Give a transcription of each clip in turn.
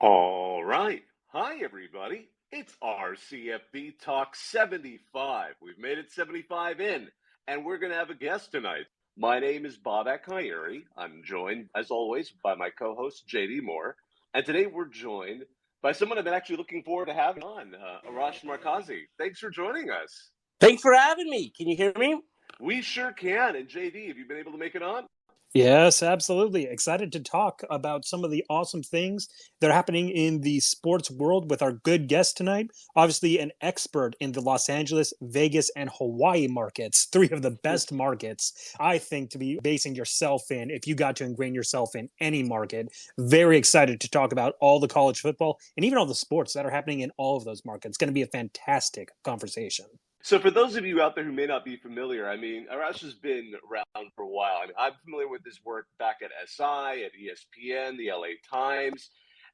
All right. Hi, everybody. It's our CFB Talk 75. We've made it 75 in, and we're going to have a guest tonight. My name is Bob Akayeri. I'm joined, as always, by my co-host, JD Moore. And today we're joined by someone I've been actually looking forward to having on, Arash Markazi. Thanks for joining us. Thanks for having me. Can you hear me? We sure can. And JD, have you been able to make it on? Yes, absolutely. Excited to talk about some of the awesome things that are happening in the sports world with our good guest tonight. Obviously, an expert in the Los Angeles, Vegas, and Hawaii markets, three of the best markets, I think, to be basing yourself in if you got to ingrain yourself in any market. Very excited to talk about all the college football and even all the sports that are happening in all of those markets. It's going to be a fantastic conversation. So for those of you out there who may not be familiar, I mean, Arash has been around for a while. I mean, I'm familiar with his work back at SI, at ESPN, the LA Times,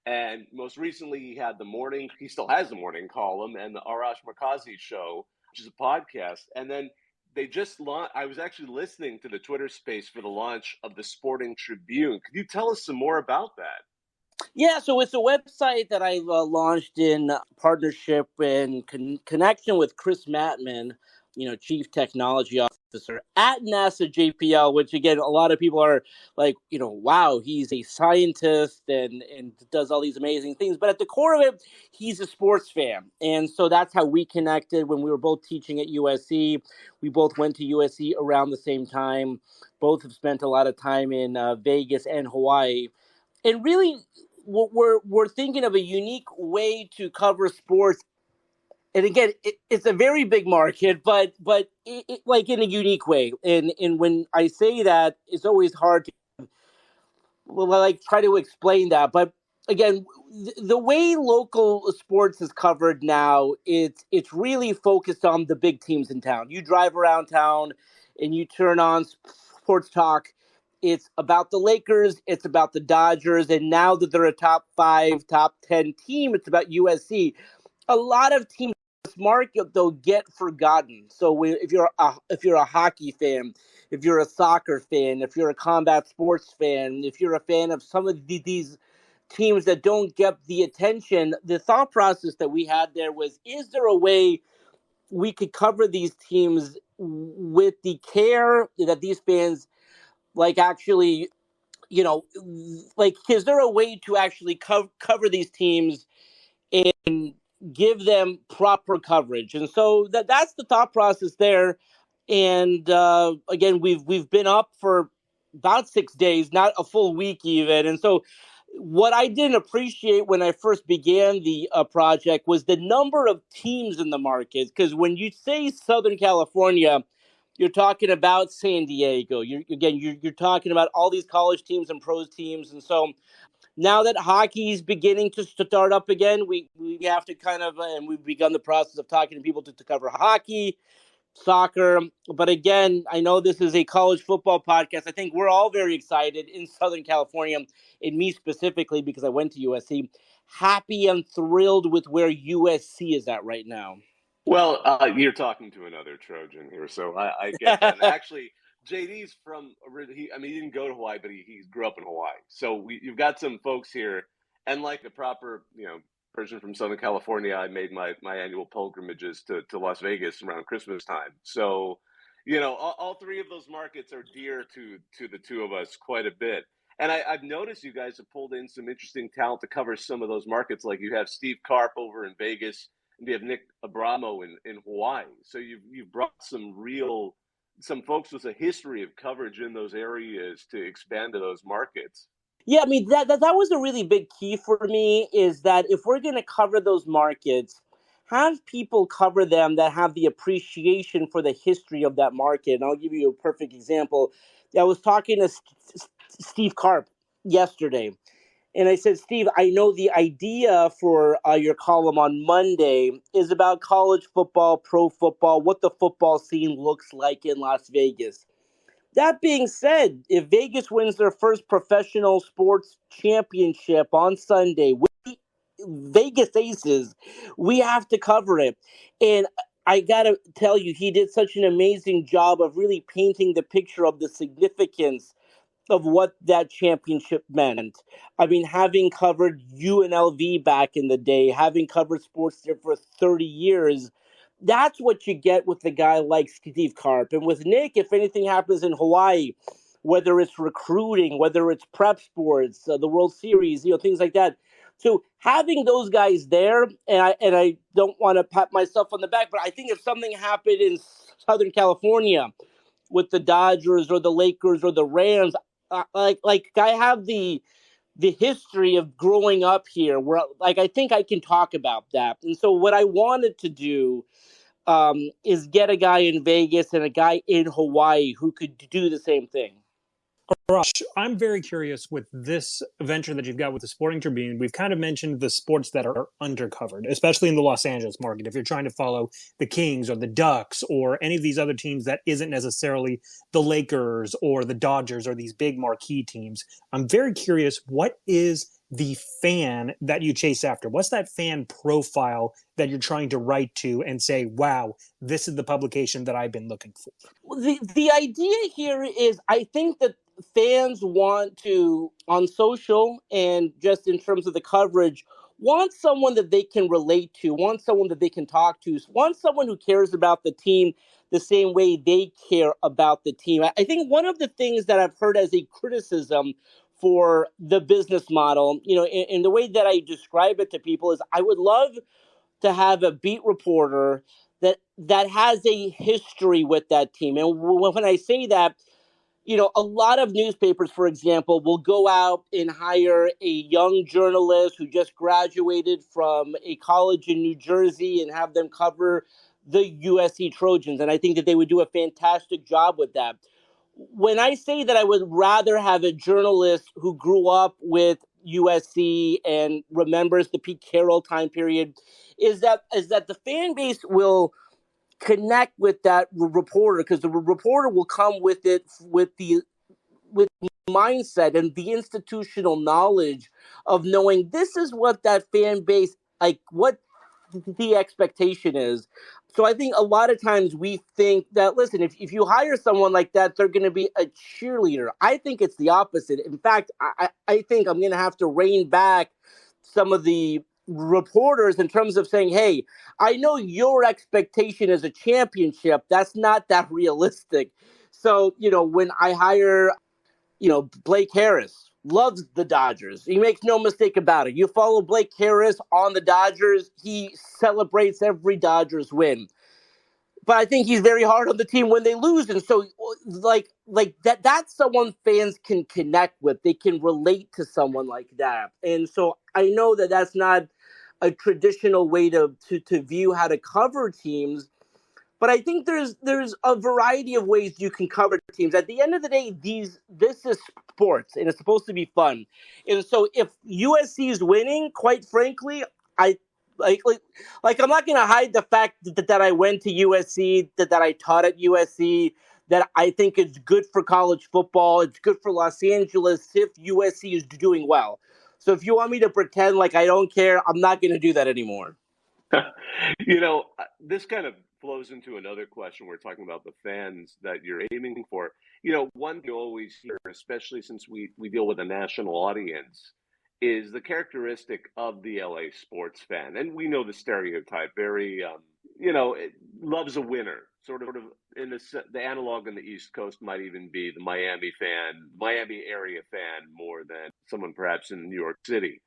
and most recently he still has the morning column and the Arash Markazi show, which is a podcast. And then they just launched, I was actually listening to the Twitter space for the launch of the Sporting Tribune. Could you tell us some more about that? Yeah, so it's a website that I launched in partnership and connection with Chris Mattman, Chief Technology Officer at NASA JPL, which again, a lot of people are like, wow, he's a scientist and does all these amazing things. But at the core of it, he's a sports fan. And so that's how we connected when we were both teaching at USC. We both went to USC around the same time. Both have spent a lot of time in Vegas and Hawaii. And really, we're thinking of a unique way to cover sports. And again, it's a very big market, but it, like in a unique way. And when I say that, it's always hard to try to explain that. But again, the way local sports is covered now, it's really focused on the big teams in town. You drive around town and you turn on sports talk. It's about the Lakers. It's about the Dodgers. And now that they're a top 5, top 10 team, it's about USC. A lot of teams in this market, they'll get forgotten. So if you're a hockey fan, if you're a soccer fan, if you're a combat sports fan, if you're a fan of some of these teams that don't get the attention, the thought process that we had there was, is there a way we could cover these teams with the care that these fans actually, is there a way to actually cover these teams and give them proper coverage? And so that's the thought process there. And again, we've been up for about 6 days, not a full week even. And so what I didn't appreciate when I first began the project was the number of teams in the market. Because when you say Southern California, you're talking about San Diego. You're talking about all these college teams and pros teams. And so now that hockey is beginning to start up again, we have to and we've begun the process of talking to people to cover hockey, soccer. But again, I know this is a college football podcast. I think we're all very excited in Southern California, and me specifically because I went to USC. Happy and thrilled with where USC is at right now. Well, you're talking to another Trojan here, so I get that. And actually, JD's he didn't go to Hawaii, but he grew up in Hawaii. So you've got some folks here, and like the proper, person from Southern California, I made my annual pilgrimages to Las Vegas around Christmas time. So, all three of those markets are dear to the two of us quite a bit. And I've noticed you guys have pulled in some interesting talent to cover some of those markets. Like you have Steve Karp over in Vegas, and you have Nick Abramo in Hawaii. So you've brought some folks with a history of coverage in those areas to expand to those markets. Yeah, I mean, that was a really big key for me, is that if we're going to cover those markets, have people cover them that have the appreciation for the history of that market. And I'll give you a perfect example. I was talking to Steve Karp yesterday, and I said, Steve, I know the idea for your column on Monday is about college football, pro football, what the football scene looks like in Las Vegas. That being said, if Vegas wins their first professional sports championship on Sunday with the Vegas Aces, we have to cover it. And I got to tell you, he did such an amazing job of really painting the picture of the significance of what that championship meant. I mean, having covered UNLV back in the day, having covered sports there for 30 years, that's what you get with a guy like Steve Karp. And with Nick, if anything happens in Hawaii, whether it's recruiting, whether it's prep sports, the World Series, things like that. So having those guys there, and I don't want to pat myself on the back, but I think if something happened in Southern California with the Dodgers or the Lakers or the Rams, like I have the history of growing up here, where like I think I can talk about that. And so what I wanted to do is get a guy in Vegas and a guy in Hawaii who could do the same thing. Arash, I'm very curious with this venture that you've got with the Sporting Tribune. We've kind of mentioned the sports that are undercovered, especially in the Los Angeles market. If you're trying to follow the Kings or the Ducks or any of these other teams that isn't necessarily the Lakers or the Dodgers or these big marquee teams, I'm very curious, what is the fan that you chase after? What's that fan profile that you're trying to write to and say, wow, this is the publication that I've been looking for? Well, the idea here is I think that fans want to, on social and just in terms of the coverage, want someone that they can relate to, want someone that they can talk to, want someone who cares about the team the same way they care about the team. I think one of the things that I've heard as a criticism for the business model, in the way that I describe it to people, is I would love to have a beat reporter that has a history with that team. And when I say that, a lot of newspapers, for example, will go out and hire a young journalist who just graduated from a college in New Jersey and have them cover the USC Trojans. And I think that they would do a fantastic job with that. When I say that I would rather have a journalist who grew up with USC and remembers the Pete Carroll time period, is that the fan base will connect with that reporter, because the reporter will come with it with mindset and the institutional knowledge of knowing this is what that fan base, like what the expectation is. So I think a lot of times we think that, listen, if you hire someone like that, they're going to be a cheerleader. I think it's the opposite. In fact, I think I'm going to have to rein back some of the reporters in terms of saying, hey, I know your expectation is a championship. That's not that realistic. So, when I hire, Blake Harris loves the Dodgers. He makes no mistake about it. You follow Blake Harris on the Dodgers, he celebrates every Dodgers win. But I think he's very hard on the team when they lose. And so like that's someone fans can connect with. They can relate to someone like that. And so I know that that's not a traditional way to view how to cover teams. But I think there's a variety of ways you can cover teams. At the end of the day, this is sports and it's supposed to be fun. And so if USC is winning, quite frankly, I like I'm not going to hide the fact that I went to USC, that I taught at USC, that I think it's good for college football. It's good for Los Angeles if USC is doing well. So if you want me to pretend like I don't care, I'm not going to do that anymore. This kind of flows into another question. We're talking about the fans that you're aiming for. One thing you always hear, especially since we deal with a national audience, is the characteristic of the LA sports fan. And we know the stereotype, very, loves a winner. Sort of in the analog on the East Coast might even be the Miami area fan more than someone perhaps in New York City.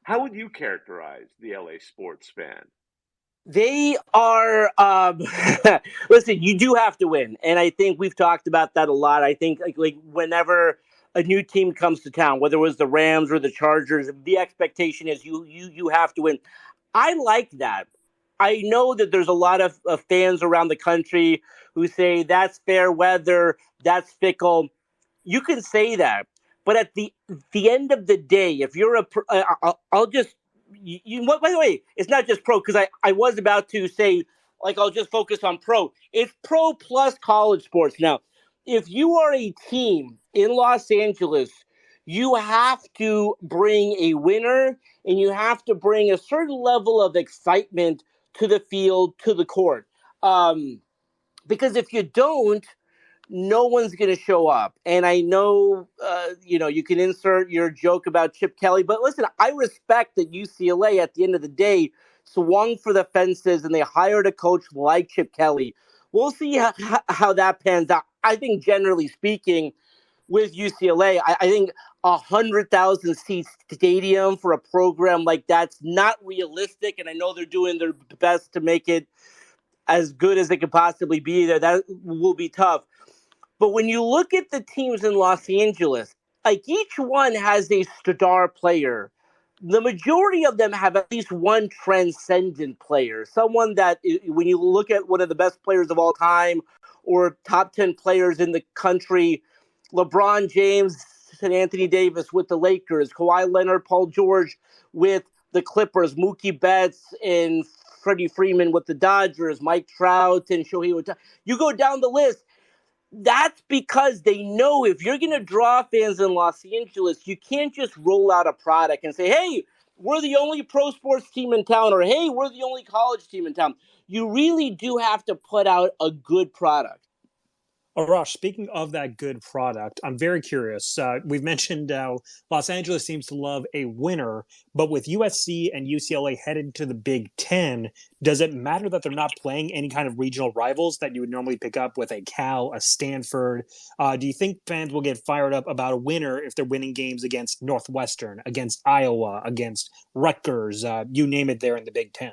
How would you characterize the LA sports fan? They are, listen, you do have to win. And I think we've talked about that a lot. I think like whenever a new team comes to town, whether it was the Rams or the Chargers, the expectation is you have to win. I like that. I know that there's a lot of fans around the country who say that's fair weather, that's fickle. You can say that. But at the end of the day, if you're I'll just, by the way, it's not just pro, because I was about to say, like, I'll just focus on pro. It's pro plus college sports. Now, if you are a team in Los Angeles, you have to bring a winner and you have to bring a certain level of excitement to the field, to the court. Because if you don't, no one's going to show up. And I know, you can insert your joke about Chip Kelly, but listen, I respect that UCLA at the end of the day swung for the fences and they hired a coach like Chip Kelly. We'll see how that pans out. I think generally speaking, with UCLA, I think 100,000 seat stadium for a program like that's not realistic. And I know they're doing their best to make it as good as it could possibly be there. That will be tough. But when you look at the teams in Los Angeles, like each one has a star player. The majority of them have at least one transcendent player, someone that, when you look at one of the best players of all time or top 10 players in the country, LeBron James and Anthony Davis with the Lakers, Kawhi Leonard, Paul George with the Clippers, Mookie Betts and Freddie Freeman with the Dodgers, Mike Trout and Shohei Ohtani. You go down the list. That's because they know if you're going to draw fans in Los Angeles, you can't just roll out a product and say, hey, we're the only pro sports team in town, or hey, we're the only college team in town. You really do have to put out a good product. Arash, speaking of that good product, I'm very curious. We've mentioned how Los Angeles seems to love a winner, but with USC and UCLA headed to the Big Ten, does it matter that they're not playing any kind of regional rivals that you would normally pick up with a Cal, a Stanford? Do you think fans will get fired up about a winner if they're winning games against Northwestern, against Iowa, against Rutgers, you name it there in the Big Ten?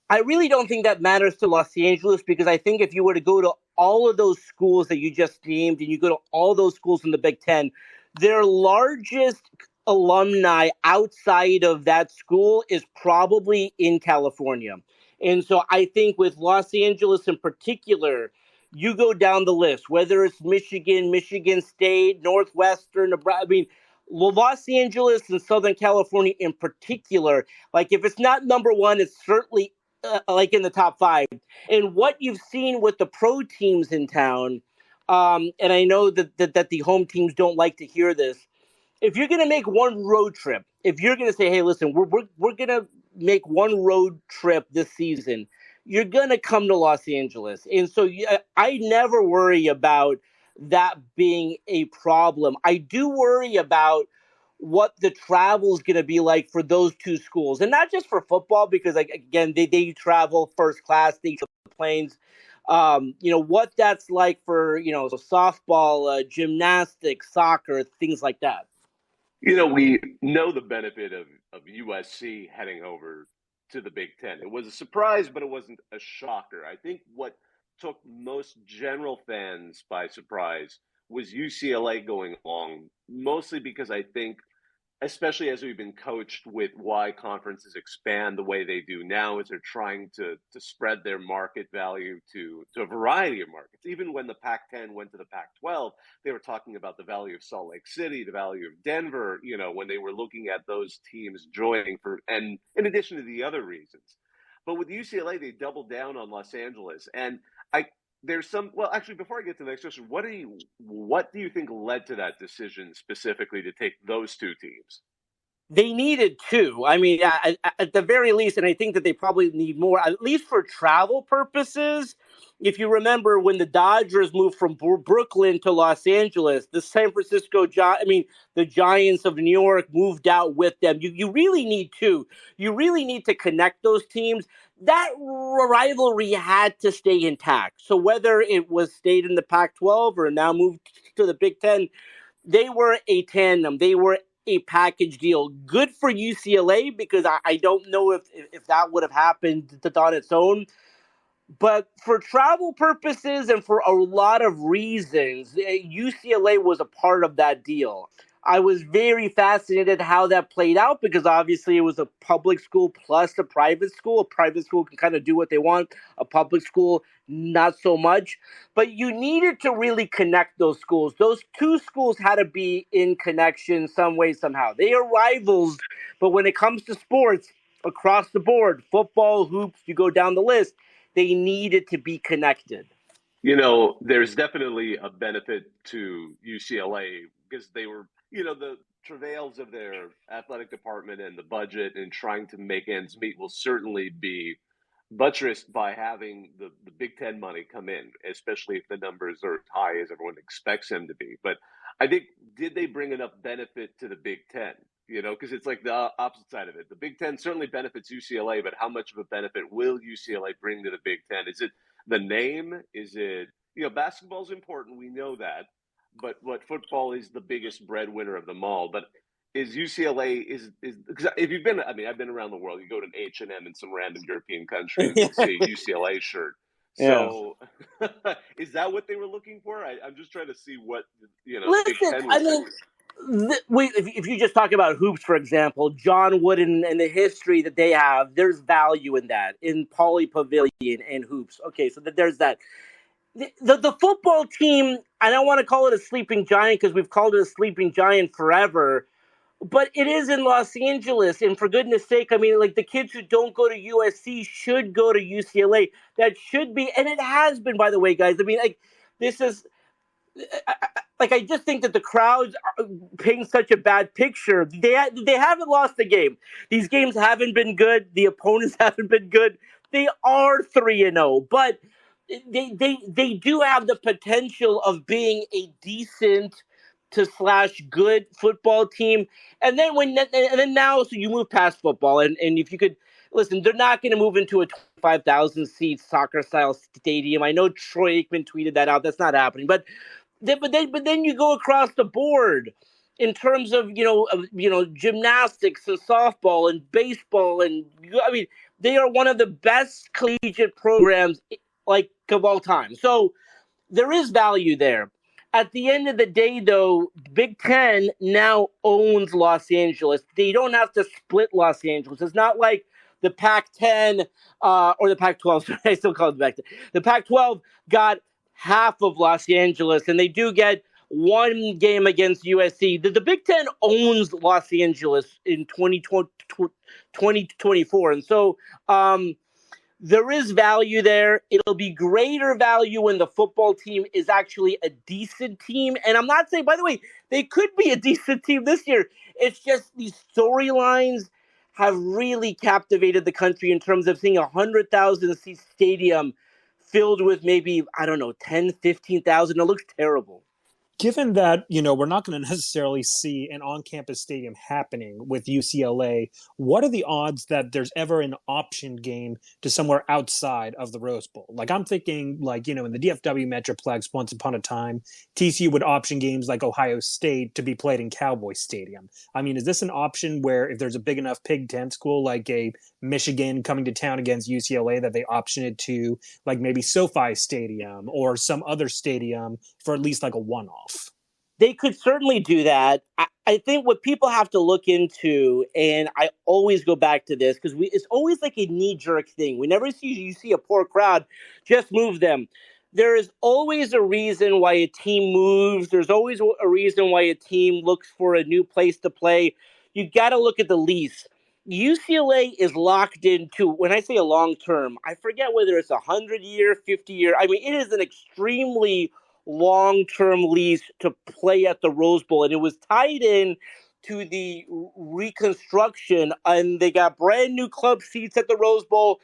I really don't think that matters to Los Angeles because I think if you were to go to all of those schools that you just named and you go to all those schools in the Big Ten, their largest alumni outside of that school is probably in California. And so I think with Los Angeles in particular, you go down the list, whether it's Michigan, Michigan State, Northwestern, Nebraska. I mean, Los Angeles and Southern California in particular, like if it's not number one, it's certainly like in the top five. And what you've seen with the pro teams in town, and I know that the home teams don't like to hear this. If you're going to make one road trip, if you're going to say, hey, listen, we're going to make one road trip this season, you're going to come to Los Angeles. And so I never worry about that being a problem. I do worry about what the travel is going to be like for those two schools. And not just for football, because, like, again, they travel first class, they travel planes. What that's like for, softball, gymnastics, soccer, things like that. We know the benefit of USC heading over to the Big Ten. It was a surprise, but it wasn't a shocker. I think what took most general fans by surprise was UCLA going along, mostly because I think, especially as we've been coached with why conferences expand the way they do now, is they're trying to spread their market value to a variety of markets. Even when the Pac-10 went to the Pac-12, they were talking about the value of Salt Lake City, the value of Denver, when they were looking at those teams joining and in addition to the other reasons. But with UCLA, they doubled down on Los Angeles. And actually, before I get to the next question, what do you think led to that decision specifically to take those two teams? They needed two. I mean, at the very least, and I think that they probably need more, at least for travel purposes. If you remember when the Dodgers moved from Brooklyn to Los Angeles, the the Giants of New York moved out with them. You really need two. You really need to connect those teams. That rivalry had to stay intact. So whether it was stayed in the Pac-12 or now moved to the Big Ten, they were a tandem. They were a package deal. Good for UCLA because I don't know if that would have happened on its own. But for travel purposes and for a lot of reasons, UCLA was a part of that deal. I was very fascinated how that played out because obviously it was a public school plus a private school. A private school can kind of do what they want. A public school, not so much. But you needed to really connect those schools. Those two schools had to be in connection some way, somehow. They are rivals, but when it comes to sports, across the board, football, hoops, you go down the list, they needed to be connected. There's definitely a benefit to UCLA because they were, the travails of their athletic department and the budget and trying to make ends meet will certainly be buttressed by having the Big Ten money come in, especially if the numbers are high as everyone expects them to be. But I think, did they bring enough benefit to the Big Ten? Because it's like the opposite side of it. The Big Ten certainly benefits UCLA, but how much of a benefit will UCLA bring to the Big Ten? Is it the name? Is it, basketball is important. We know that. But football is the biggest breadwinner of them all. But is UCLA is because if you've been, I've been around the world. You go to an H&M in some random European country and you'll see a UCLA shirt. So, is that what they were looking for? I'm just trying to see what Listen, Big Ten was thinking. If you just talk about hoops, for example, John Wooden and the history that they have, there's value in that, in Pauley Pavilion and hoops. Okay, so there's that. The football team, I don't want to call it a sleeping giant because we've called it a sleeping giant forever, but it is in Los Angeles. And for goodness sake, the kids who don't go to USC should go to UCLA. That should be, and it has been, by the way, guys. This is, I just think that the crowds are painting such a bad picture. They haven't lost the game. These games haven't been good. The opponents haven't been good. They are 3-0, but they do have the potential of being a decent to / good football team. And then now, so you move past football, and if you could listen, they're not going to move into a 25,000 seat soccer style stadium. I know Troy Aikman tweeted that out. That's not happening, but then you go across the board in terms of gymnastics and softball and baseball, and they are one of the best collegiate programs of all time. So there is value there. At the end of the day, though, Big Ten now owns Los Angeles. They don't have to split Los Angeles. It's not like the Pac-10 or the Pac-12. Sorry, I still call it the Pac-10. The Pac-12 got half of Los Angeles, and they do get one game against USC. The Big Ten owns Los Angeles in 2024. And so there is value there. It'll be greater value when the football team is actually a decent team. And I'm not saying, by the way, they could be a decent team this year. It's just these storylines have really captivated the country in terms of seeing a 100,000 seat stadium filled with maybe, 10, 15,000. It looks terrible. Given that, we're not going to necessarily see an on-campus stadium happening with UCLA, what are the odds that there's ever an option game to somewhere outside of the Rose Bowl? I'm thinking, in the DFW Metroplex, once upon a time, TCU would option games like Ohio State to be played in Cowboy Stadium. Is this an option where if there's a big enough Big Ten school like a Michigan coming to town against UCLA that they option it to maybe SoFi Stadium or some other stadium for at least a one-off? They could certainly do that. I think what people have to look into, and I always go back to this because it's always like a knee-jerk thing. Whenever you see a poor crowd, just move them. There is always a reason why a team moves. There's always a reason why a team looks for a new place to play. You got to look at the lease. UCLA is locked into, when I say a long term, I forget whether it's 100-year, 50-year. It is an extremely long-term lease to play at the Rose Bowl, and it was tied in to the reconstruction, and they got brand new club seats at the Rose Bowl,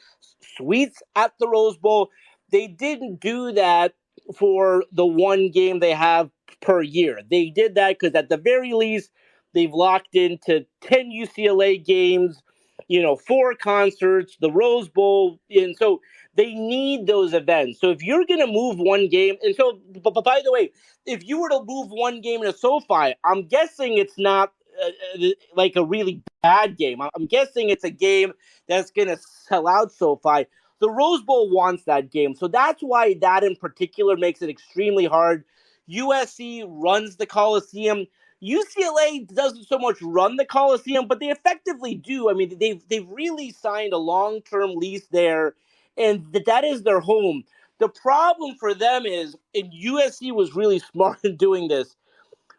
suites at the Rose Bowl. They didn't do that for the one game they have per year. They did that because at the very least, they've locked into 10 UCLA games, 4 concerts, the Rose Bowl, and so they need those events. So if you're going to move one game, and so, but by the way, if you were to move one game in a SoFi, I'm guessing it's not a really bad game. I'm guessing it's a game that's going to sell out SoFi. The Rose Bowl wants that game. So that's why that in particular makes it extremely hard. USC runs the Coliseum. UCLA doesn't so much run the Coliseum, but they effectively do. They've really signed a long-term lease there, and that is their home. The problem for them is, and USC was really smart in doing this,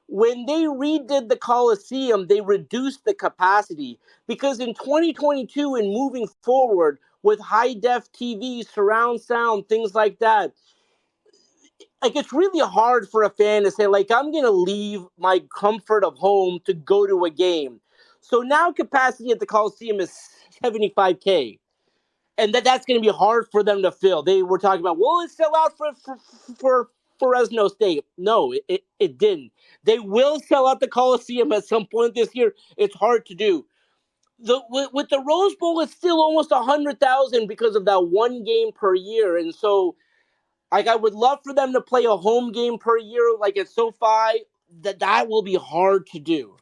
when they redid the Coliseum, they reduced the capacity because in 2022 and moving forward with high-def TV, surround sound, things like that, it's really hard for a fan to say, I'm going to leave my comfort of home to go to a game. So now capacity at the Coliseum is 75K. and that's going to be hard for them to fill. They were talking about, will it sell out for Fresno State? No, it didn't. They will sell out the Coliseum at some point this year. It's hard to do. With the Rose Bowl, it's still almost 100,000 because of that one game per year, and so like I would love for them to play a home game per year, like at SoFi. That will be hard to do.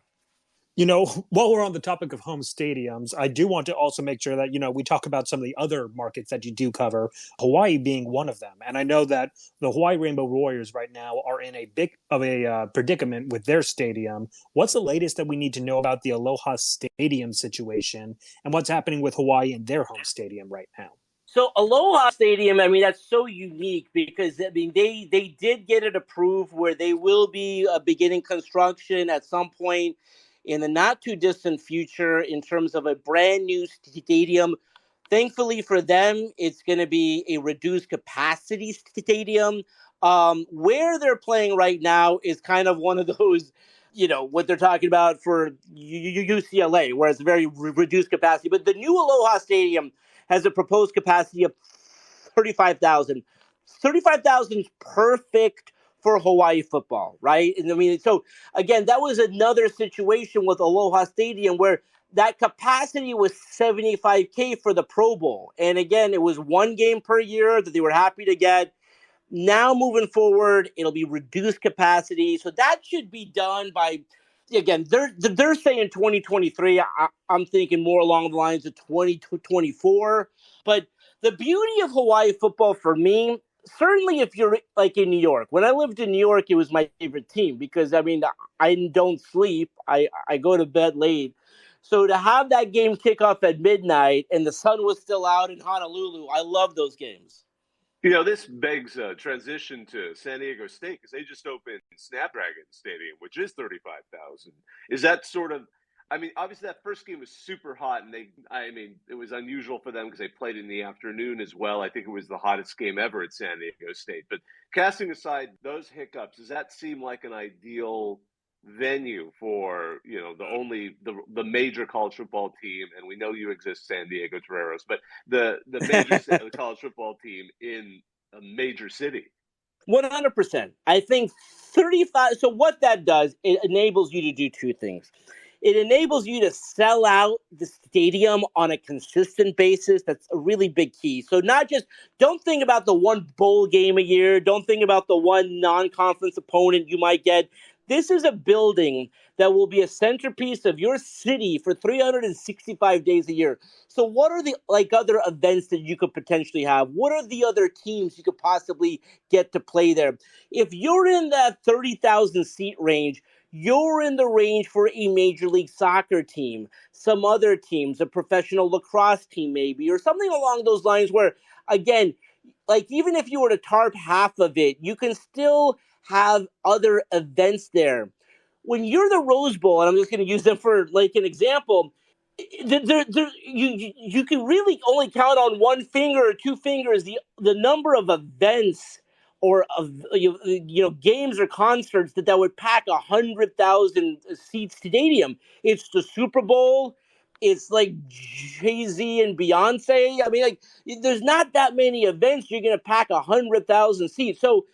You know, while we're on the topic of home stadiums, I do want to also make sure that, you know, we talk about some of the other markets that you do cover, Hawaii being one of them. And I know that the Hawaii Rainbow Warriors right now are in a bit of a predicament with their stadium. What's the latest that we need to know about the Aloha Stadium situation and what's happening with Hawaii and their home stadium right now? So Aloha Stadium, I mean, that's so unique because I mean they did get it approved where they will be beginning construction at some point in the not too distant future in terms of a brand new stadium. Thankfully for them, it's going to be a reduced capacity stadium. Where they're playing right now is kind of one of those, you know, what they're talking about for UCLA, where it's very reduced capacity. But the new Aloha Stadium has a proposed capacity of 35,000. 35,000 is perfect for Hawaii football, right? And I mean, so again, that was another situation with Aloha Stadium where that capacity was 75K for the Pro Bowl. And again, it was one game per year that they were happy to get. Now moving forward, it'll be reduced capacity. So that should be done by, again, they're saying 2023. I'm thinking more along the lines of 2024. But the beauty of Hawaii football for me, certainly if you're like in New York. When I lived in New York, it was my favorite team because, I mean, I don't sleep. I go to bed late. So to have that game kick off at midnight and the sun was still out in Honolulu, I love those games. You know, this begs a transition to San Diego State because they just opened Snapdragon Stadium, which is 35,000. Is that sort of, I mean, obviously that first game was super hot, and it was unusual for them because they played in the afternoon as well. I think it was the hottest game ever at San Diego State. But casting aside those hiccups, does that seem like an ideal venue for, you know, the major college football team, and we know you exist, San Diego Toreros, but the major college football team in a major city? 100%. I think 35. So what that does, it enables you to do two things. It enables you to sell out the stadium on a consistent basis. That's a really big key. So don't think about the one bowl game a year. Don't think about the one non-conference opponent you might get. This is a building that will be a centerpiece of your city for 365 days a year. So what are the other events that you could potentially have? What are the other teams you could possibly get to play there? If you're in that 30,000 seat range, you're in the range for a Major League Soccer team, some other teams, a professional lacrosse team maybe, or something along those lines where, again, like even if you were to tarp half of it, you can still have other events there. When you're the Rose Bowl, and I'm just going to use them for like an example, you can really only count on one finger or two fingers the number of events or of games or concerts that would pack 100,000 seat stadium. It's the Super Bowl. It's like Jay-Z and Beyonce. I mean, like there's not that many events you're going to pack 100,000 seats. So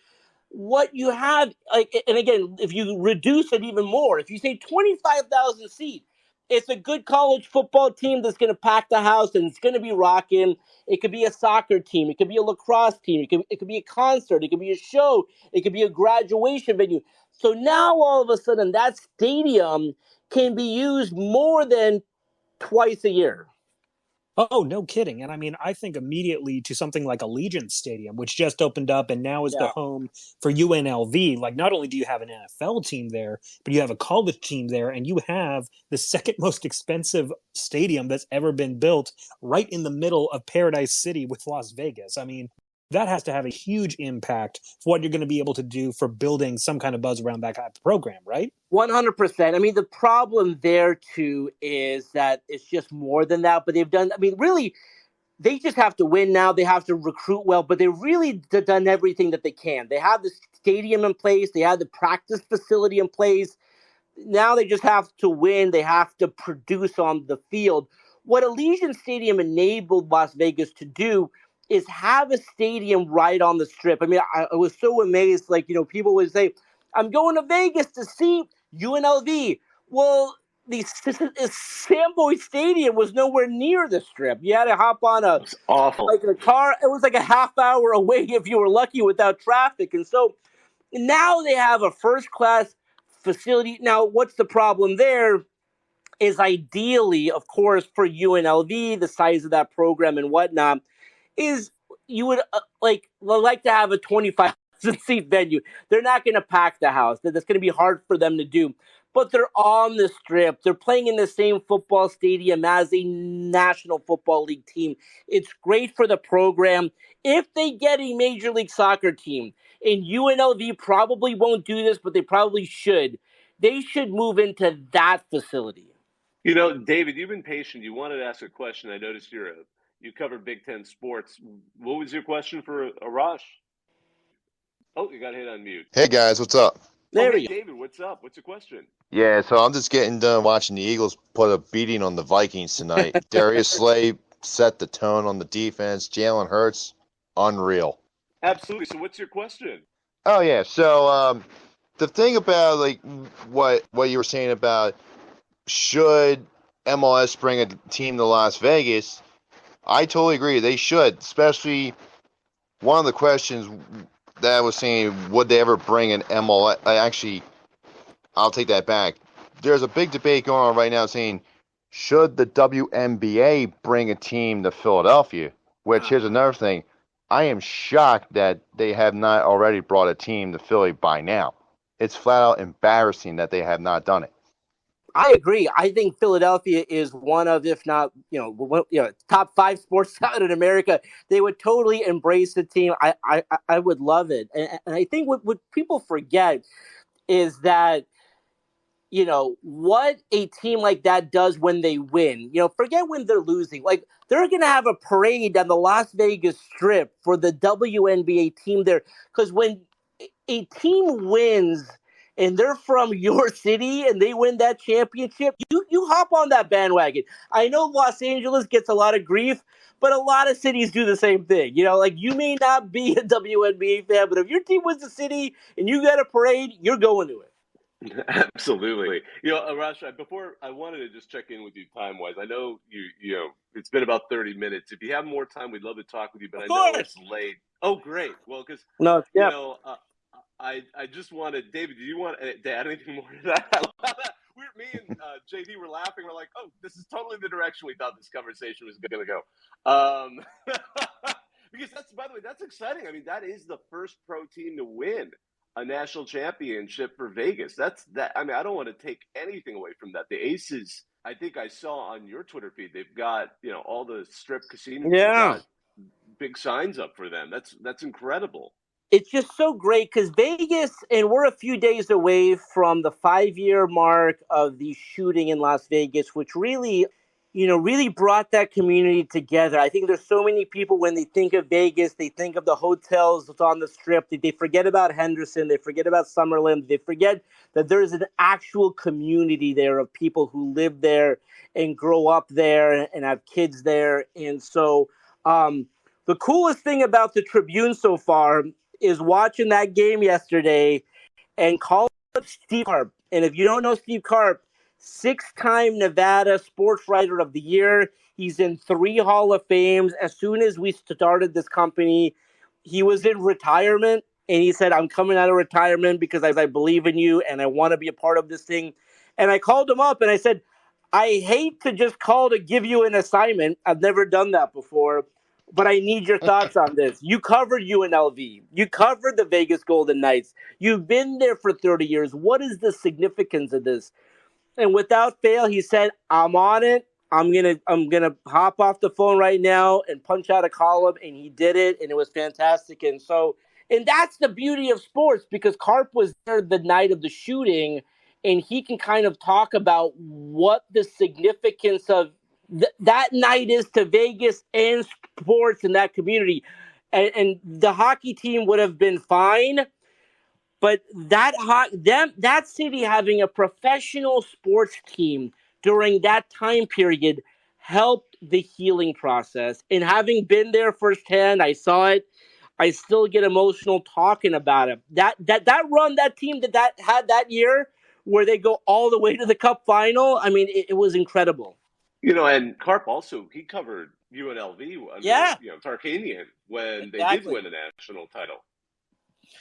what you have, like, and again, if you reduce it even more, if you say 25,000 seats, it's a good college football team that's going to pack the house and it's going to be rocking. It could be a soccer team. It could be a lacrosse team. It could be a concert. It could be a show. It could be a graduation venue. So now all of a sudden that stadium can be used more than twice a year. Oh, no kidding. And I mean, I think immediately to something like Allegiant Stadium, which just opened up and now is the home for UNLV. Like, not only do you have an NFL team there, but you have a college team there, and you have the second most expensive stadium that's ever been built right in the middle of Paradise City with Las Vegas. I mean, that has to have a huge impact for what you're going to be able to do for building some kind of buzz around that kind of program, right? 100%. I mean, the problem there, too, is that it's just more than that. But really, they just have to win now. They have to recruit well, but they've really done everything that they can. They have the stadium in place. They have the practice facility in place. Now they just have to win. They have to produce on the field. what Allegiant Stadium enabled Las Vegas to do is have a stadium right on the Strip. I mean, I was so amazed. Like, people would say, I'm going to Vegas to see UNLV. Well, the Samboy Stadium was nowhere near the Strip. You had to hop on a car. It was like a half hour away if you were lucky without traffic. And so now they have a first-class facility. Now, what's the problem there is ideally, of course, for UNLV, the size of that program and whatnot, is you would like to have a 25,000 seat venue. They're not going to pack the house. That's going to be hard for them to do. But they're on the Strip. They're playing in the same football stadium as a National Football League team. It's great for the program. If they get a Major League Soccer team, and UNLV probably won't do this, but they probably should, they should move into that facility. David, you've been patient. You wanted to ask a question. I noticed you covered Big Ten sports. What was your question for Arash? Oh, you got hit on mute. Hey, guys, what's up? There we go. David, what's up? What's your question? Yeah, so I'm just getting done watching the Eagles put a beating on the Vikings tonight. Darius Slay set the tone on the defense. Jalen Hurts, unreal. Absolutely. So what's your question? Oh, yeah. So the thing about, like, what you were saying about should MLS bring a team to Las Vegas, I totally agree. They should, especially one of the questions that I was saying, would they ever bring an MLS? Actually, I'll take that back. There's a big debate going on right now saying, should the WNBA bring a team to Philadelphia? Which, here's another thing. I am shocked that they have not already brought a team to Philly by now. It's flat out embarrassing that they have not done it. I agree. I think Philadelphia is one of, if not, top 5 sports town in America. They would totally embrace the team. I would love it. And I think what people forget is that, what a team like that does when they win. Forget when they're losing. Like, they're going to have a parade on the Las Vegas Strip for the WNBA team there. Because when a team wins and they're from your city and they win that championship, you hop on that bandwagon. I know Los Angeles gets a lot of grief, but a lot of cities do the same thing. You may not be a WNBA fan, but if your team wins the city and you got a parade, you're going to it. Absolutely. Arash, before I wanted to just check in with you time-wise. I know it's been about 30 minutes. If you have more time, we'd love to talk with you, but I know it's late. Oh, great. Well, because, I just wanted, David, do you want to add anything more to that? Me and JD were laughing. We're like, oh, this is totally the direction we thought this conversation was going to go. Because by the way, that's exciting. I mean, that is the first pro team to win a national championship for Vegas. I mean, I don't want to take anything away from that. The Aces, I think I saw on your Twitter feed, they've got, all the strip casinos. Yeah. Got big signs up for them. That's incredible. It's just so great because Vegas, and we're a few days away from the 5-year mark of the shooting in Las Vegas, which really brought that community together. I think there's so many people, when they think of Vegas, they think of the hotels that's on the Strip. They forget about Henderson. They forget about Summerlin. They forget that there's an actual community there of people who live there and grow up there and have kids there. And so the coolest thing about the Tribune so far is watching that game yesterday and calling up Steve Karp. And if you don't know Steve Karp, 6-time Nevada Sports Writer of the Year. He's in 3 Hall of Fames. As soon as we started this company, he was in retirement, and he said, I'm coming out of retirement because I believe in you, and I want to be a part of this thing. And I called him up, and I said, I hate to just call to give you an assignment. I've never done that before, but I need your thoughts on this. You covered UNLV. You covered the Vegas Golden Knights. You've been there for 30 years. What is the significance of this? And without fail, he said, I'm on it. I'm gonna hop off the phone right now and punch out a column. And he did it, and it was fantastic. And that's the beauty of sports, because Karp was there the night of the shooting, and he can kind of talk about what the significance of that night is to Vegas and sports in that community. And the hockey team would have been fine, but that city having a professional sports team during that time period helped the healing process. And having been there firsthand, I saw it. I still get emotional talking about it. That run, that team that had that year, where they go all the way to the Cup final. I mean, it was incredible. And Karp also, he covered UNLV under, Yeah, Tarkanian when they did exactly. win a national title.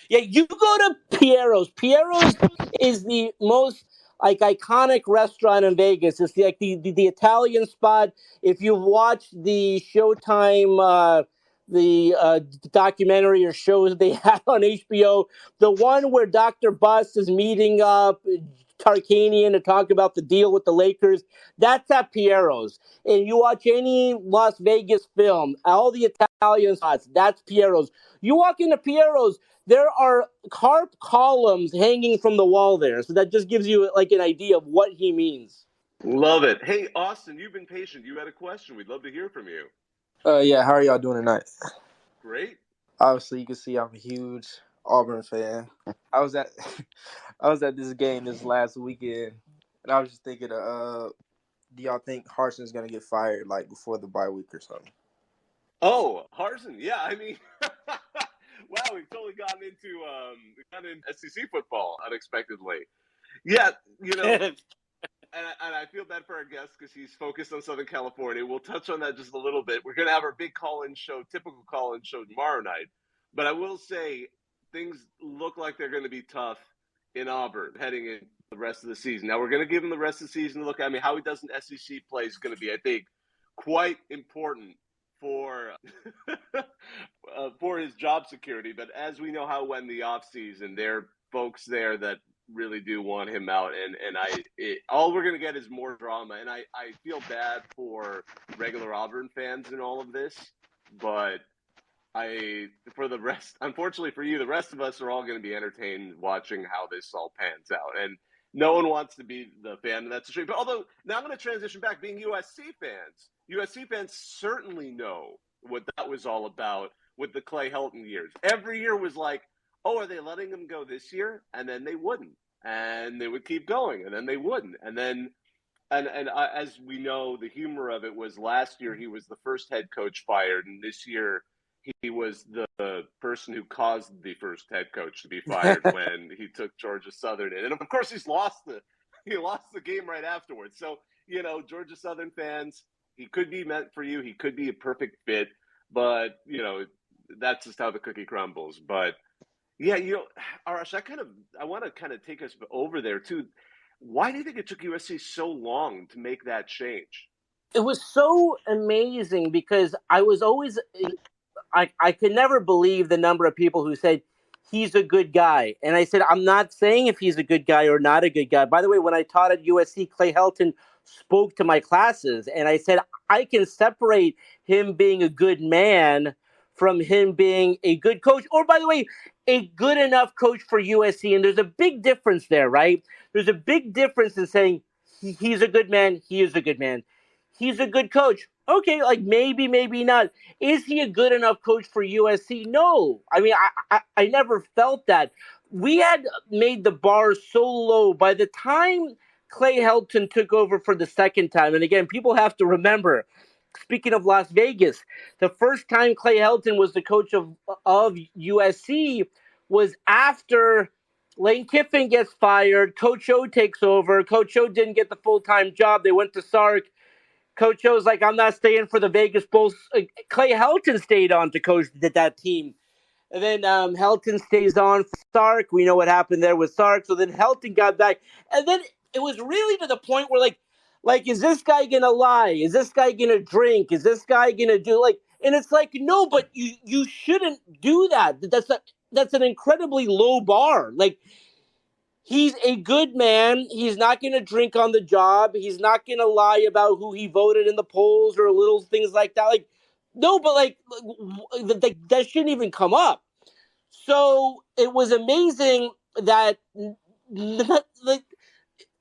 Yeah, you go to Pieros. Pieros is the most iconic restaurant in Vegas. It's the Italian spot. If you've watched the Showtime documentary or shows they have on HBO, the one where Dr. Bus is meeting up Tarkanian to talk about the deal with the Lakers, that's at Piero's. And you watch any Las Vegas film, all the Italian spots, that's Piero's. You walk into Piero's, there are carp columns hanging from the wall there. So that just gives you an idea of what he means. Love it. Hey, Austin, you've been patient. You had a question. We'd love to hear from you. Yeah, how are y'all doing tonight? Great. Obviously, you can see I'm a huge Auburn fan. I was at this game this last weekend, and I was just thinking, do y'all think Harson's gonna get fired before the bye week or something? Oh, Harson. Yeah, I mean, wow, we've totally gotten into SEC football unexpectedly. Yeah, And I feel bad for our guest because he's focused on Southern California. We'll touch on that just a little bit. We're going to have our big call-in show, typical call-in show tomorrow night. But I will say things look like they're going to be tough in Auburn heading into the rest of the season. Now, we're going to give him the rest of the season to look at. How he does in SEC play is going to be, I think, quite important for for his job security. But as we know how it went in the offseason, there are folks there that really do want him out, and all we're going to get is more drama, and I feel bad for regular Auburn fans in all of this, but for the rest, unfortunately for you, the rest of us are all going to be entertained watching how this all pans out, and no one wants to be the fan, that's the truth. But although now I'm going to transition back, being USC fans certainly know what that was all about with the Clay Helton years. Every year was like, oh, are they letting him go this year? And then they wouldn't. And they would keep going, and then they wouldn't. And then, as we know, the humor of it was last year he was the first head coach fired, and this year he was the person who caused the first head coach to be fired when he took Georgia Southern in. And of course, he lost the game right afterwards. So, Georgia Southern fans, he could be meant for you. He could be a perfect fit, but, that's just how the cookie crumbles. But yeah, Arash, I want to kind of take us over there too. Why do you think it took USC so long to make that change? It was so amazing because I was always, I could never believe the number of people who said he's a good guy. And I said, I'm not saying if he's a good guy or not a good guy. By the way, when I taught at USC, Clay Helton spoke to my classes, and I said, I can separate him being a good man from him being a good coach, or by the way, a good enough coach for USC. And there's a big difference there, right? There's a big difference in saying he's a good man, he is a good man. He's a good coach. Okay, maybe, maybe not. Is he a good enough coach for USC? No. I mean, I never felt that. We had made the bar so low by the time Clay Helton took over for the second time. And again, people have to remember, speaking of Las Vegas, the first time Clay Helton was the coach of USC was after Lane Kiffin gets fired. Coach O takes over. Coach O didn't get the full-time job. They went to Sark. Coach O's like, I'm not staying for the Vegas Bulls. Clay Helton stayed on to coach that team. And then Helton stays on for Sark. We know what happened there with Sark. So then Helton got back. And then it was really to the point where, is this guy going to lie? Is this guy going to drink? Is this guy going to do, and it's like, no, but you shouldn't do that. That's an incredibly low bar. He's a good man. He's not going to drink on the job. He's not going to lie about who he voted in the polls or little things like that. No, but that shouldn't even come up. So it was amazing that,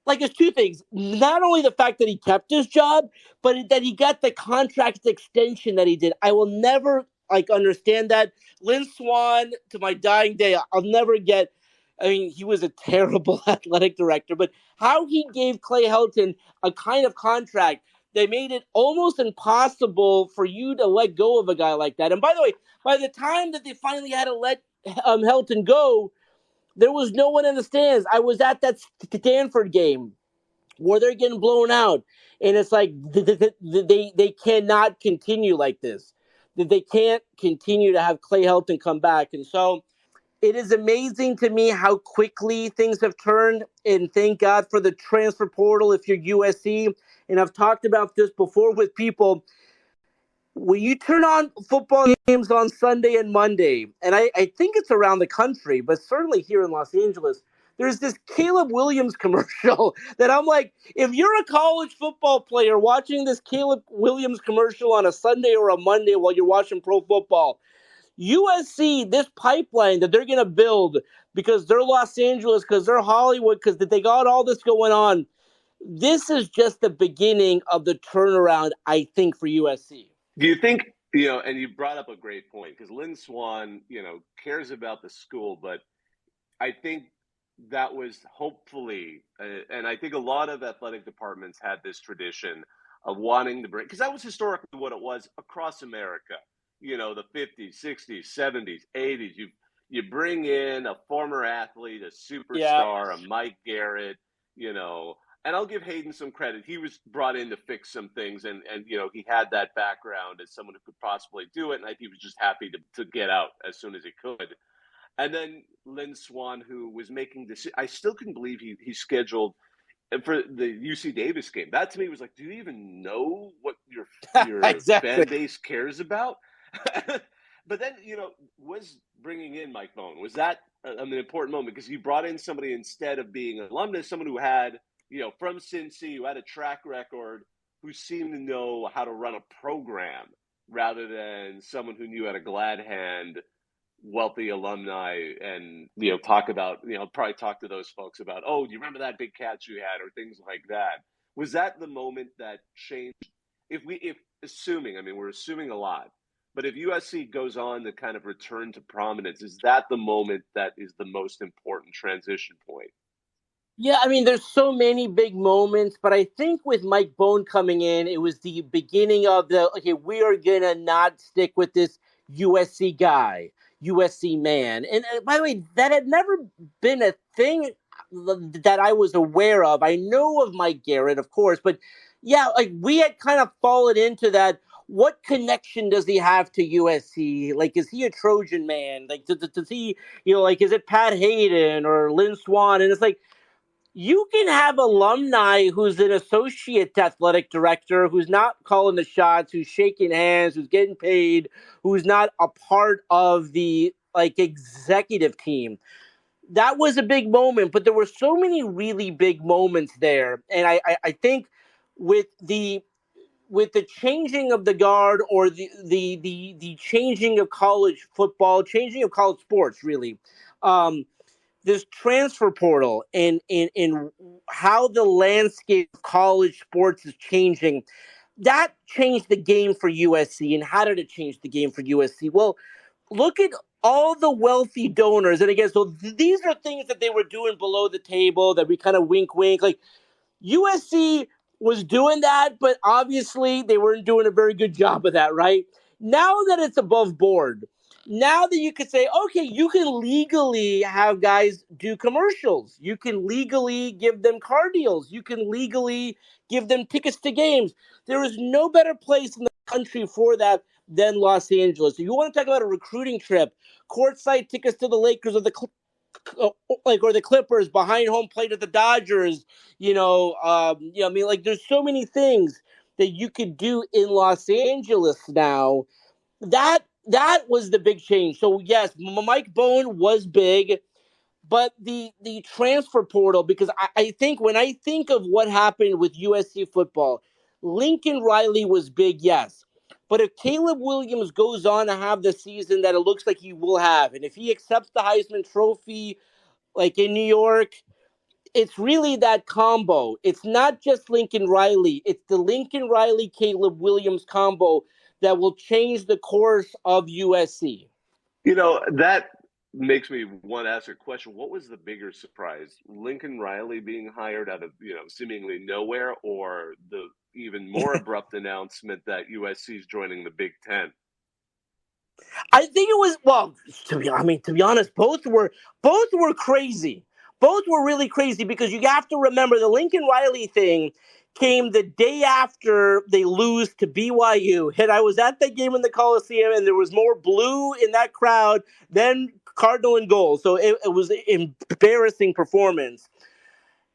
it's two things. Not only the fact that he kept his job, but that he got the contract extension that he did. I will never understand that. Lynn Swann, to my dying day, I'll never get. I mean, he was a terrible athletic director, but how he gave Clay Helton a kind of contract They made it almost impossible for you to let go of a guy like that. And by the way, by the time that they finally had to let Helton go, there was no one in the stands. I was at that Stanford game where they're getting blown out, and it's like they cannot continue like this. They can't continue to have Clay Helton come back, and so it is amazing to me how quickly things have turned, and thank God for the transfer portal if you're USC. And I've talked about this before with people. When you turn on football games on Sunday and Monday, and I think it's around the country, but certainly here in Los Angeles, there's this Caleb Williams commercial that I'm like, if you're a college football player watching this Caleb Williams commercial on a Sunday or a Monday while you're watching pro football, USC, this pipeline that they're going to build because they're Los Angeles, because they're Hollywood, because they got all this going on, this is just the beginning of the turnaround, I think, for USC. Do you think, and you brought up a great point, because Lynn Swann, cares about the school, but I think that was hopefully, and I think a lot of athletic departments had this tradition of wanting to bring, because that was historically what it was across America, the 50s, 60s, 70s, 80s. You bring in a former athlete, a superstar, a Mike Garrett, and I'll give Hayden some credit. He was brought in to fix some things, and he had that background as someone who could possibly do it, and he was just happy to get out as soon as he could. And then Lynn Swann, who was making this, I still couldn't believe he scheduled for the UC Davis game. That to me was like, do you even know what your exactly. fan base cares about? But then, was bringing in Mike Bohn, was that an important moment? Because you brought in somebody instead of being an alumnus, someone who had, from Cincy, who had a track record, who seemed to know how to run a program rather than someone who knew how to glad hand wealthy alumni and, probably talk to those folks about, oh, do you remember that big catch you had or things like that? Was that the moment that changed? If assuming, we're assuming a lot, but if USC goes on to kind of return to prominence, is that the moment that is the most important transition point? Yeah, there's so many big moments, but I think with Mike Bohn coming in, it was the beginning of we are going to not stick with this USC guy, USC man. And by the way, that had never been a thing that I was aware of. I know of Mike Garrett, of course, but yeah, we had kind of fallen into that. What connection does he have to USC? Is he a Trojan man? Does he, is it Pat Hayden or Lynn Swann? And it's like, you can have alumni who's an associate athletic director, who's not calling the shots, who's shaking hands, who's getting paid, who's not a part of the executive team. That was a big moment, but there were so many really big moments there. And I think with the changing of the guard, or the changing of college football, changing of college sports, really, this transfer portal and how the landscape of college sports is changing, that changed the game for USC. And how did it change the game for USC? Well, look at all the wealthy donors. And again, so these are things that they were doing below the table that we kind of wink. USC was doing that, but obviously they weren't doing a very good job of that, right? Now that it's above board, now that you could say, okay, you can legally have guys do commercials. You can legally give them car deals. You can legally give them tickets to games. There is no better place in the country for that than Los Angeles. If you want to talk about a recruiting trip, courtside tickets to the Lakers or the Clippers, behind home plate at the Dodgers, there's so many things that you could do in Los Angeles now. That was the big change. So yes, Mike Bohn was big, but the transfer portal, because I think when I think of what happened with USC football, Lincoln Riley was big, yes. But if Caleb Williams goes on to have the season that it looks like he will have, and if he accepts the Heisman Trophy, in New York, it's really that combo. It's not just Lincoln Riley. It's the Lincoln Riley, Caleb Williams combo that will change the course of USC. That makes me want to ask a question. What was the bigger surprise? Lincoln Riley being hired out of, seemingly nowhere, or the, even more abrupt announcement that USC is joining the Big Ten? I think it was, well, to be honest, both were crazy. Both were really crazy because you have to remember the Lincoln Riley thing came the day after they lose to BYU. And I was at that game in the Coliseum, and there was more blue in that crowd than Cardinal and gold. So it was an embarrassing performance.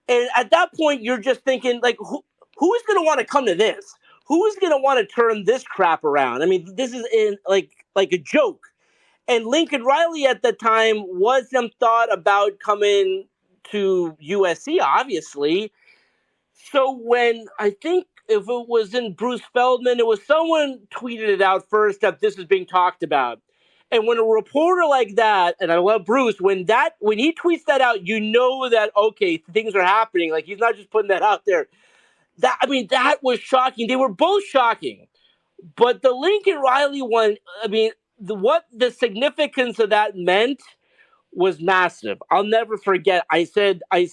And at that point, you're just thinking, like, who's going to want to come to this? Who's going to want to turn this crap around? I mean, this is like a joke. And Lincoln Riley at the time wasn't thought about coming to USC, obviously. So when I think if it was in Bruce Feldman, it was someone tweeted it out first that this is being talked about. And when a reporter like that, and I love Bruce, when he tweets that out, you know that, okay, things are happening. Like, he's not just putting that out there. That was shocking. They were both shocking. But the Lincoln Riley one, what the significance of that meant was massive. I'll never forget. I said I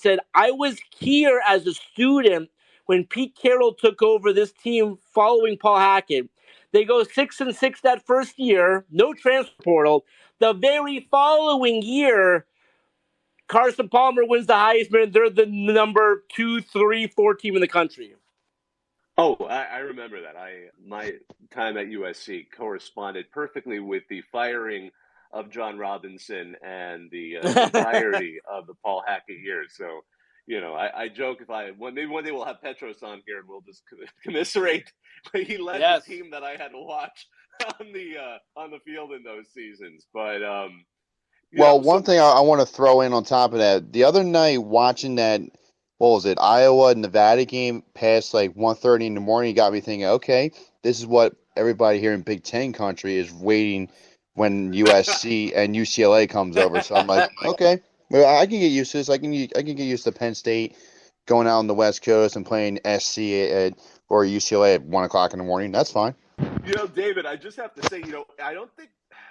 was here as a student when Pete Carroll took over this team following Paul Hackett. They go 6-6 that first year, no transfer portal. The very following year, Carson Palmer wins the Heisman. They're the number 2, 3, 4 team in the country. Oh, I remember that. My time at USC corresponded perfectly with the firing of John Robinson and the entirety of the Paul Hackett years. So, I joke maybe one day we'll have Petros on here and we'll just commiserate. He led the team that I had to watch on the field in those seasons. But one thing I want to throw in on top of that, the other night watching that, what was it, Iowa Nevada game past like 1:30 in the morning, got me thinking, okay, this is what everybody here in Big Ten country is waiting when USC and UCLA comes over. So I'm like, okay, well, I can get used to this. I can get used to Penn State going out on the West Coast and playing SC or UCLA at 1 o'clock in the morning. That's fine. David, I just have to say, I don't think,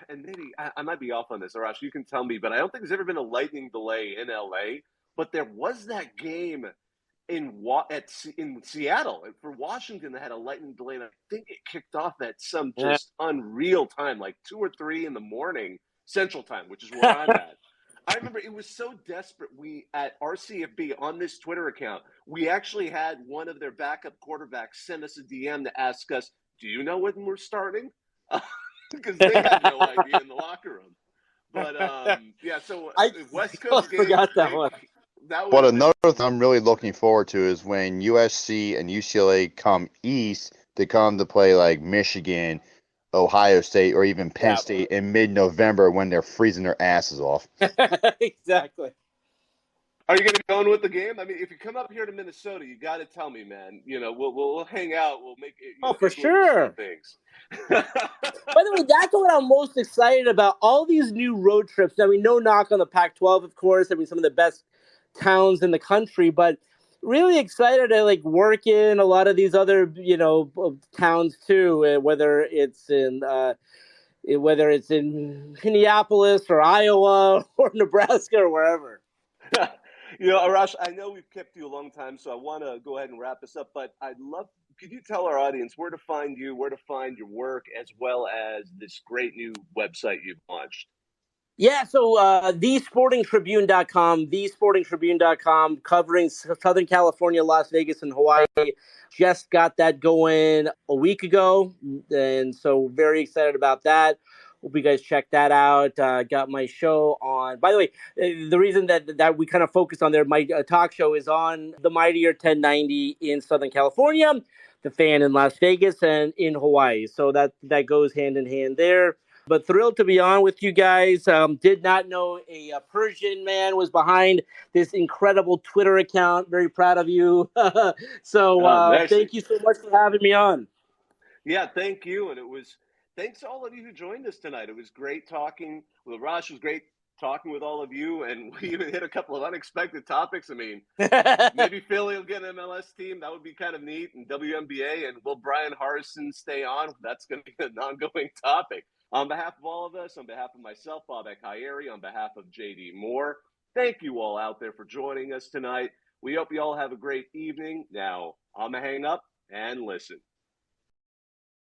and maybe I might be off on this, Arash, you can tell me, but I don't think there's ever been a lightning delay in LA. But there was that game in Seattle for Washington that had a lightning delay, and I think it kicked off at some just unreal time, like 2 or 3 in the morning Central Time, which is where I'm at. I remember it was so desperate. We at RCFB on this Twitter account, we actually had one of their backup quarterbacks send us a DM to ask us, "Do you know when we're starting?" Because they had no idea in the locker room. But so West Coast game. Forgot that one. But another thing I'm really looking forward to is when USC and UCLA come east, they come to play like Michigan, Ohio State, or even Penn State in mid-November when they're freezing their asses off. Exactly. Are you going to be going with the game? I mean, if you come up here to Minnesota, you got to tell me, man. We'll hang out. We'll make it. For sure. Things. By the way, that's what I'm most excited about. All these new road trips. I mean, no knock on the Pac-12, of course. I mean, some of the best towns in the country, but really excited to work in a lot of these other towns too. Whether it's in Minneapolis or Iowa or Nebraska or wherever. Arash, I know we've kept you a long time, so I want to go ahead and wrap this up, but could you tell our audience where to find you, where to find your work, as well as this great new website you've launched? Yeah, so thesportingtribune.com, covering Southern California, Las Vegas, and Hawaii. Just got that going a week ago, and so very excited about that. Hope you guys check that out. Got my show on. By the way, the reason that we kind of focus on there, my talk show is on the mightier 1090 in Southern California, the Fan in Las Vegas, and in Hawaii. So that goes hand in hand there. But thrilled to be on with you guys. Did not know a Persian man was behind this incredible Twitter account. Very proud of you. So thank you so much for having me on. Yeah, thank you. And thanks to all of you who joined us tonight. It was great talking with Arash. It was great talking with all of you. And we even hit a couple of unexpected topics. I mean, maybe Philly will get an MLS team. That would be kind of neat. And WNBA. And will Brian Harrison stay on? That's going to be an ongoing topic. On behalf of all of us, on behalf of myself, Bob Ekayeri, on behalf of JD Moore, thank you all out there for joining us tonight. We hope you all have a great evening. Now, I'm going to hang up. and listen.